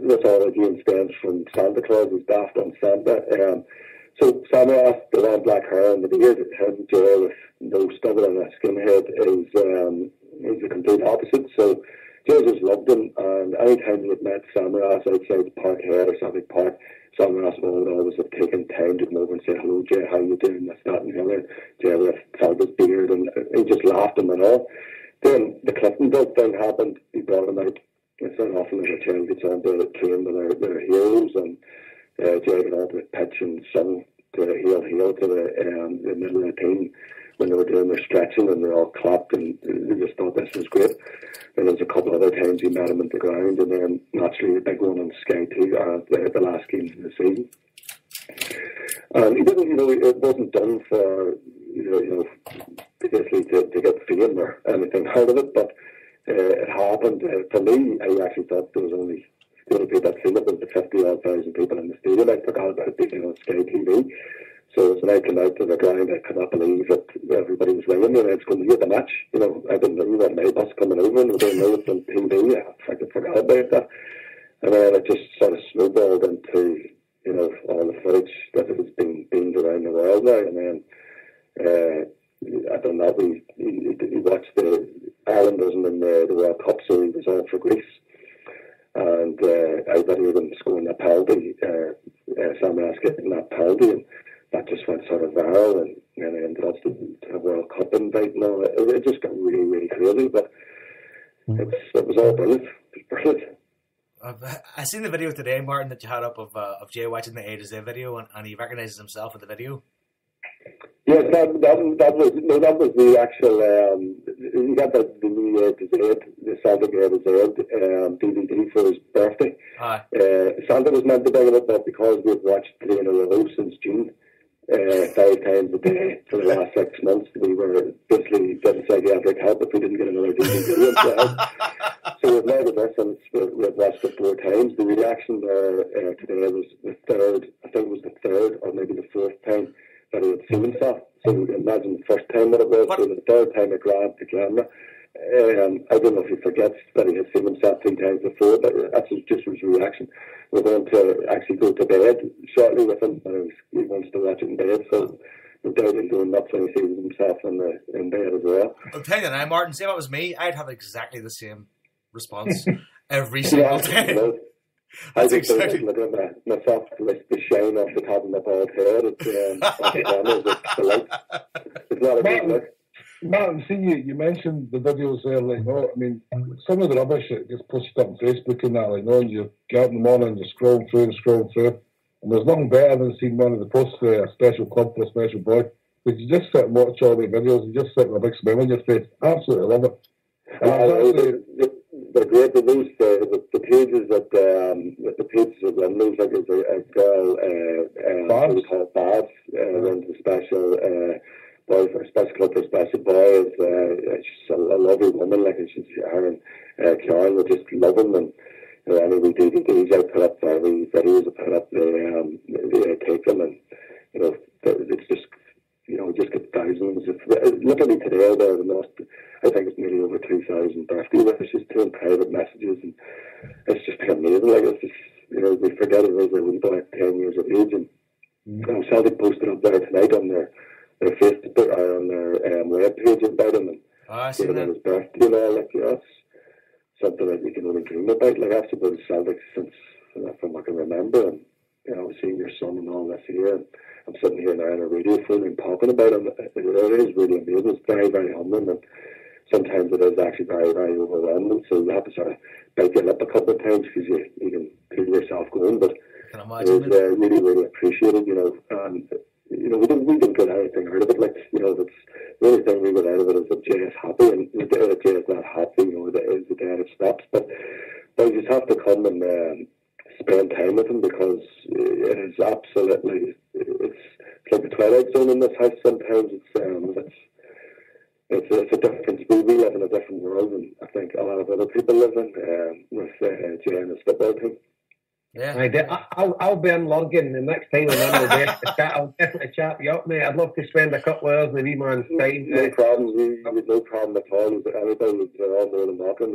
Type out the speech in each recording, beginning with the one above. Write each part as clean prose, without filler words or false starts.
with all the James stems from Santa Claus is daft on Santa. So Samaras, the long black hair and the beard, him, Jay with no stubble and a skinhead is the complete opposite. So Jay just loved him, and anytime he had met Samaras outside Parkhead or Suffolk Park, Samaras would always have taken time to come over and say, hello Jay, how you doing, this, that and the other. Jay would have felt his beard and he just laughed him and all. Then the Clifton Dog thing happened. He brought him out. It's not often that a child gets onto the train with their heroes, and Jay got onto the pitch and sung to Hail Hail to the middle of the team when they were doing their stretching, and they all clapped, and they just thought this was great. And there was a couple other times he met him at the ground, and then naturally the big one on Sky 2 at the last games of the season. And he didn't, it wasn't done for, basically to get fame or anything out of it, but it happened. For me, I actually thought there was only the only people that seen it was the 50,000 people in the stadium. I forgot about it being on Sky TV. So when I came out to the ground, I could not believe that everybody was ringing me and I was going to get the match. I didn't know that my bus coming over and we didn't know it on TV. I forgot about that. And then it just sort of snowballed into, all the footage that has been beamed around the world now. And then after that, we watched Ireland wasn't in the World Cup, so he was on for Greece. And I videoed him scoring that penalty, Samaras getting that penalty, and that just went sort of viral, and I ended up to a World Cup invite and all. It just got really, really crazy, but it was all brilliant. It was brilliant. I seen the video today, Martin, that you had up of Jay watching the A to Z video, and he recognises himself in the video. Yes, that was the actual. He got the new A to Z, the Celtic A to Z DVD for his birthday. Santa was meant to bring it up, but because we've watched 3 in a row since June, 5 times a day for the last 6 months, we were basically getting psychiatric help if we didn't get another DVD. So we've made this, and we've watched it 4 times. The reaction there today was the third. I think it was the third or maybe the 4th time that he had seen himself. So imagine the first time that it was, so the third time it grabbed the camera. I don't know if he forgets that he had seen himself 3 times before, but that's just his reaction. We're going to actually go to bed shortly with him, and he wants to watch it in bed, so no doubt he's doing nuts when he sees himself in bed as well. I'll tell you now, Martin, say if it was me, I'd have exactly the same response every single day. I think exactly. Looking at myself with the shine off the top of my bald head, it's not a big look. Martin, see, you mentioned the videos there, I mean, some of the rubbish that gets posted up on Facebook and that, and you get up in the morning and you scroll through, and there's nothing better than seeing one of the posts for a special club for a special boy, but you just sit and watch all the videos and just sit with a big smile on your face. Absolutely love it. They're great. The pages that run those, like there's a girl called Babs, runs a special boy for a special club for a special boy. She's a lovely woman, she's her and Karen were just loving them. Any DVDs I put up, any videos I put up, they take them, and it's just just get thousands of. Literally today, there lost. I think it's nearly over 2,000 birthday wishes to him, private messages, and it's just been amazing. It's just, we forget it was a wee boy at 10 years of age, and Celtic posted up there tonight on their Facebook or on their web page about him, and his birthday and all. That's something that you can only dream about. I've supported Celtic since from I can remember, and seeing your son and all this here. And I'm sitting here now on a radio phone and talking about him. It is really amazing. It's very, very humbling, and sometimes it is actually very, very overwhelming. So you have to sort of bite your lip a couple of times because you can feel yourself going. But it is really, really appreciated, and we didn't get anything out of it. That's the only thing we got out of it is that Jay is happy, and the day that Jay is not happy, that is the day it stops. But you just have to come and spend time with him, because it is absolutely, it's like the Twilight Zone in this house. Sometimes it's a different. We live in a different world, and I think a lot of other people live in with Jay and his football team. Yeah, I'll be in Lurgan the next time I'll definitely chat you up, mate. I'd love to spend a couple of hours in the wee man's time. No problem. We've no problem at all. Anybody, they're all more than welcome.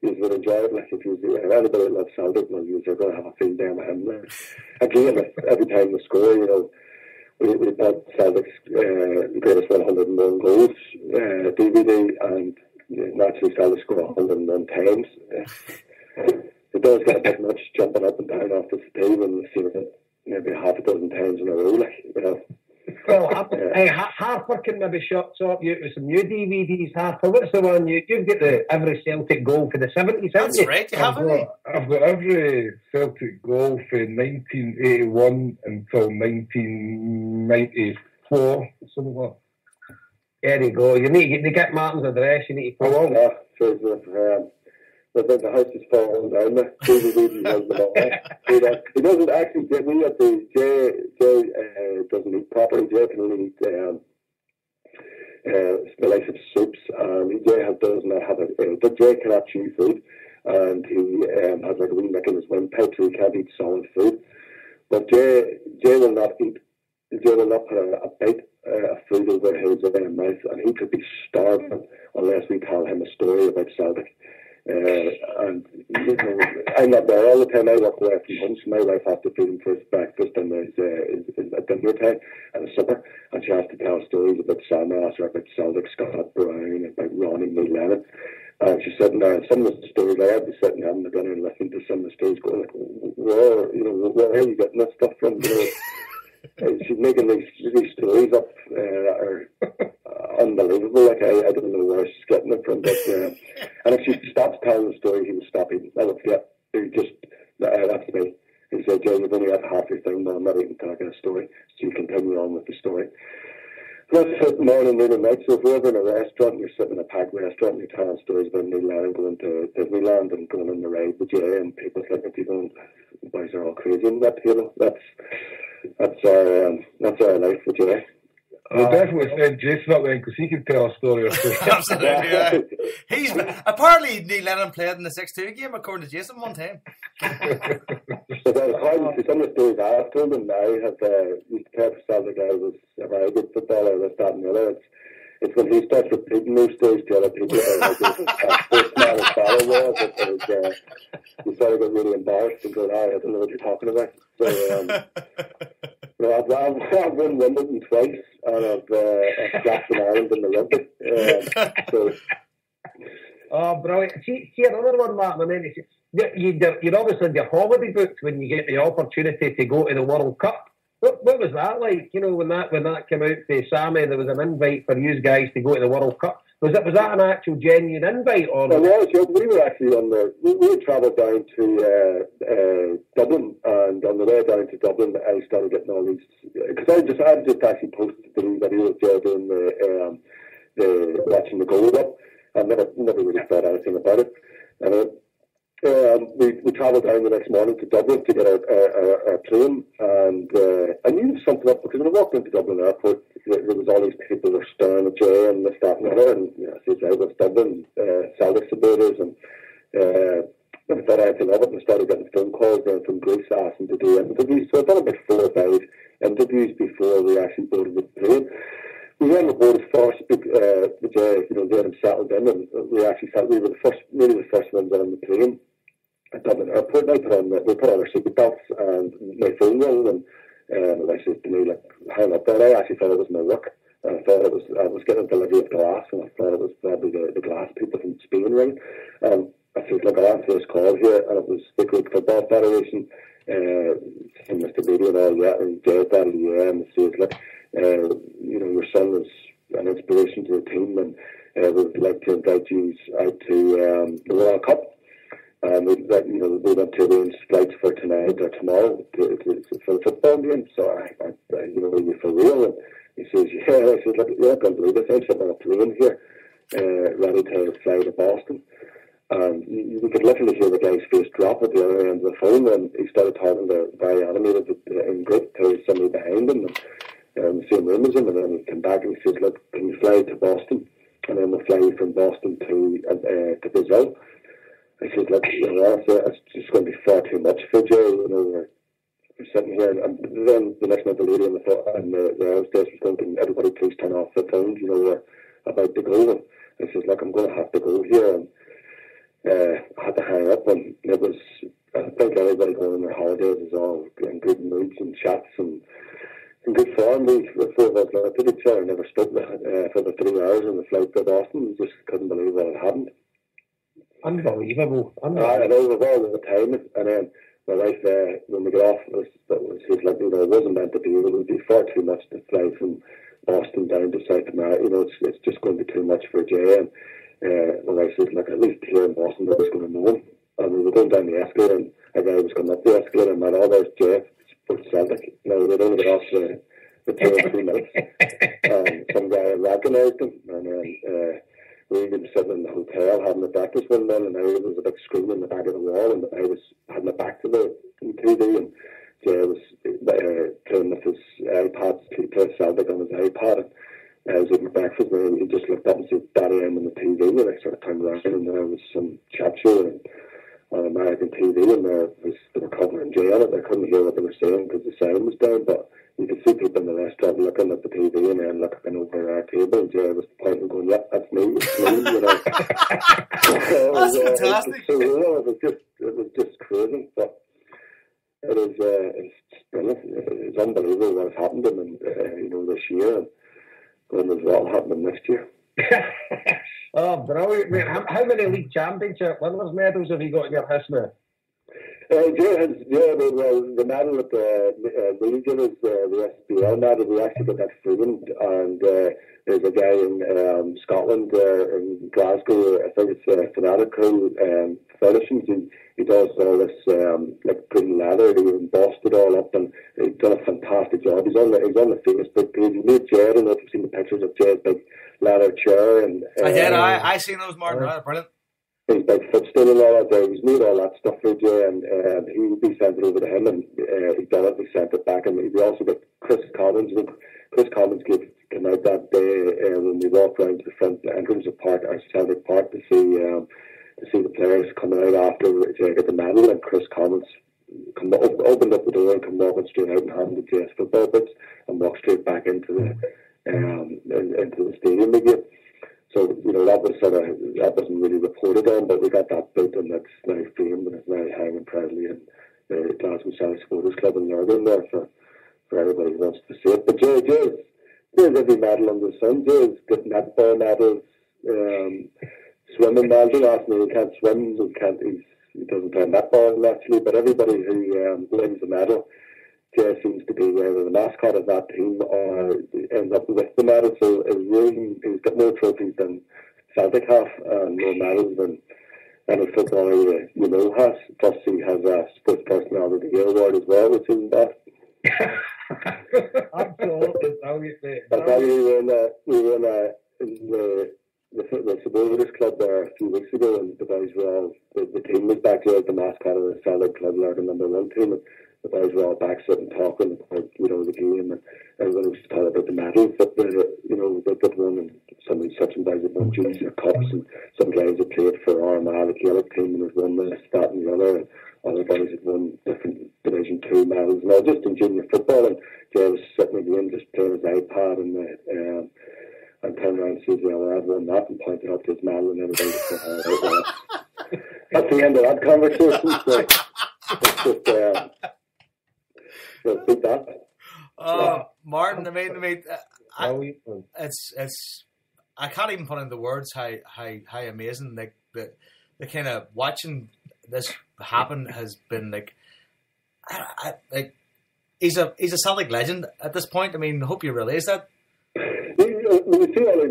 you would enjoy it. Like if you anybody that loves Celtic, well, you're going to have a field day with him. Again, every time we score, you know, we bought Celtic's greatest 101 goals DVD, and naturally Celtic score 101 times. It does get a bit much jumping up and down off the stage when you see it maybe half a dozen times in a row, like, you know. Well, Harper can maybe sort you out with some new DVDs. Harper, what's the one you've got the every Celtic goal for the 70s? That's right, you haven't you? I've got every Celtic goal from 1981 until 1994, something like that. There you go. You need to get Martin's address. You need to put on that. The house is falling down there. He doesn't actually get, we have the Jay doesn't eat properly. Jay can only eat the likes of soups, and Jay does not have but Jay cannot chew food, and he has like a wee nick in his windpipe, so he can't eat solid food. But Jay will not put a bite of food over his mouth, and he could be starving unless we tell him a story about Celtic. And you know, I'm not there all the time. I work away from home, so my wife has to feed him for his breakfast and his at dinner time and his supper, and she has to tell stories about Salmas or about Celtic, Scott Brown, about Ronnie Neil Lennon. And she's sitting there, and some of the stories, I'd be sitting having the dinner and listening to some of the stories, going like, where are you getting this stuff from? You know, she's making these stories up that are unbelievable. Like I don't know where she's getting it from, but and if she stops telling the story, he will stop eating. I look, yeah, that's me. He said, Joe, you've only had half your thing, but I'm not even talking a story. So you continue on with the story. That's it, morning, noon, and night. So if we're ever in a restaurant, and you're sitting in a packed restaurant, and you're telling stories about Neil Lennon going to Disneyland and going on the ride with Jay, and people looking at you going, boys are all crazy in that, you know. That's our life with Jay. I'll definitely send Jason up then, because he can tell a story or two. Absolutely, yeah. He's apparently Neil Lennon played in the 6-2 game according to Jason one time. But according to some of the stories I've told him, I have used to play for Celtic. I was a very good footballer, this, that, and the other. It's when he starts repeating those stories to other people, like his father was, you sort of get really embarrassed and go, I don't know what you're talking about. So, I've won Wimbledon twice, and I've Jackson Ireland in the rugby. Oh, brilliant. See, another one, Martin, I mean, you're obviously in your holiday booked when you get the opportunity to go to the World Cup. What was that like? You know, when that came out to Sammy, there was an invite for you guys to go to the World Cup. Was that an actual genuine invite? Or it was. We were actually we had travelled down to Dublin, and on the way down to Dublin, I started getting all these, because I just actually posted the video of Joe doing the watching the goal up. I never really thought anything about it, and we travelled down the next morning to Dublin to get our plane, and I knew something up, because when I walked into Dublin Airport, there was all these people were staring at Jay and this, that, and the other, and I said, I was Dublin, Celtic supporters, and I thought anything of it, and I started getting phone calls down from Greece asking to do interviews. So I'd done about 4 or 5 interviews before we actually boarded the plane. We went aboard first, they had them settled in, and we were the first ones on the plane at Dublin Airport. We put on our seatbelts, and my phone rang, and I said to me, like, hang up there. I actually thought it was my work. And I thought I was getting a delivery of glass, and I thought it was probably the glass people from Spain ringing. I said, look, I'll answer this call here, and it was the Greek Football Federation, Mr. Beatty and all that, and Jay that, and it says, look, your son is an inspiration to the team, and we'd like to invite you out to the World Cup. And we went to arrange flights for tonight or tomorrow for the football game. So are you for real? And he says, yeah. I said, look, you're not going to believe this. I'm sitting on a plane here, ready to fly to Boston. And we could literally hear the guy's face drop at the other end of the phone, and he started talking very animated in Greek to somebody behind him, and the same room as him, and then he came back and he says, look, can you fly to Boston? And then we'll fly from Boston to Brazil. I said, look, it's just going to be far too much for Joe. We're sitting here, and then the next night the lady on the hostess was going, can everybody please turn off the phones, we're about to go. And I said, look, I'm going to have to go here. And I had to hang up, and it was, I think everybody going on their holidays was all in good moods and chats and in good form. The four of us looked at each other, never spoke for the 3 hours on the flight to Boston. We just couldn't believe what had happened. Unbelievable. I know, with all the time, and then my wife, when we got off, she was like, it wasn't meant to be. It would be far too much to fly from Boston down to South America. It's just going to be too much for Jay. And my wife says, look, at least here in Boston, I was going to know him. And we were going down the escalator, and a guy was coming up the escalator, and there's Jay, sports Celtic. They'd only got off the 2 or 3 minutes. Some guy recognised him, and then we were sitting in the hotel having a breakfast one day, and there was a big screen in the back of the wall, and I was had my back to the TV, and Jay was playing with his iPad, he played Celtic on his iPad, and I was eating breakfast, and he just looked up and said, Daddy, I'm on the TV, and I sort of turned around, and there was some chat show on American TV, and they were covering Jay on it. I couldn't hear what they were saying because the sound was down, but you could see people in the restaurant looking at the TV and then looking over at our table, and Jay was pointing and going, yeah, that's me, it's me, That's fantastic. It was just crazy, but it's brilliant. It's unbelievable what has happened to them, this year, and going as well happening next year. Oh, brilliant, mate. How many league championship winners' medals have you got in your history? Jay has, the medal at the Legion is the SBL medal. We actually got that framed, and there's a guy in Scotland, in Glasgow, I think it's Tannadice Furnishings. He does all this like green leather. He embossed it all up, and he's done a fantastic job. He's on the Facebook page. He made Jay. I don't know if you've seen the pictures of Jay's big leather chair. And I did. I seen those, Martin. Brilliant. His big footstool and all that there. He's made all that stuff for Jay, and he sent it over to him, and he done it. We sent it back, and we also got Chris Commons. Chris Commons came out that day when we walked around to the front entrance of Celtic Park to see the players coming out after Jay got the medal, and Chris Commons opened up the door and come walking straight out and handed Jay's football boots and walked straight back into the stadium again. So, that wasn't really reported on, but we got that boot, and that's now framed, and it's now hanging proudly in the Glasgow Celtic Supporters Club in Northern there for everybody who wants to see it. But Jay's every medal under the sun. Jay's got netball medals, swimming medals. You ask me, he can't swim, he doesn't play netball actually, but everybody who wins the medal, Jay seems to be either the mascot of that team or ends up with the medal. So he's got more trophies than Celtic have, and more medals than any footballer has. Plus, he has a Sports Personality of the Year award as well, which isn't bad. Absolutely brilliant. I tell you, we were in the supporters club there a few weeks ago, and the boys were all the team was back there, the mascot of the Celtic Club, the number 1 team. And the boys were all back sitting talking about the game, and everyone was talking about the medals that that won, and some guys had won junior cups, and some guys had played for Armagh, the Gaelic team, and had won this, that, and the other. And other guys had won different Division 2 medals, and all just in junior football. And Jay was sitting again, just playing his iPad, and turned around and says, "Well, I've won that," and pointed up to his medal, and everybody just went, that's the end of that conversation. So it's just. Beat that. Martin, I mean, it's I can't even put into words how amazing the kind of watching this happen has been like. He's a Celtic legend at this point. I mean, I hope you realise that. We see all I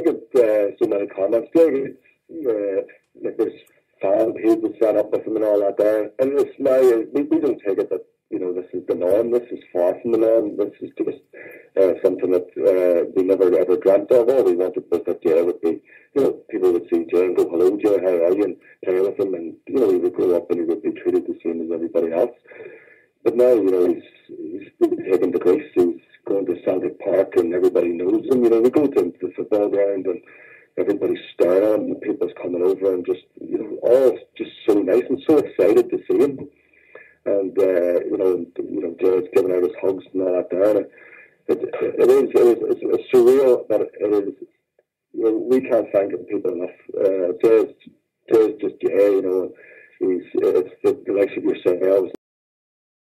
get so many comments. There's fan pages set up with him and all that there, and it's we don't take it that. This is the norm. This is far from the norm. This is just something that we never ever dreamt of. All we wanted was that Jay would be, people would see Jay and go, "Hello, Jay, how are you?" and play with him, and he would grow up and he would be treated the same as everybody else. But now, he's taken to Greece. He's going to Celtic Park, and everybody knows him. We go to the football ground, and everybody's staring at him, and people's coming over, and just all just so nice and so excited to see him. And Jay's giving out his hugs and all that there. And it's surreal, but it is. We can't thank people enough. Jay's is just, it's the likes of yourselves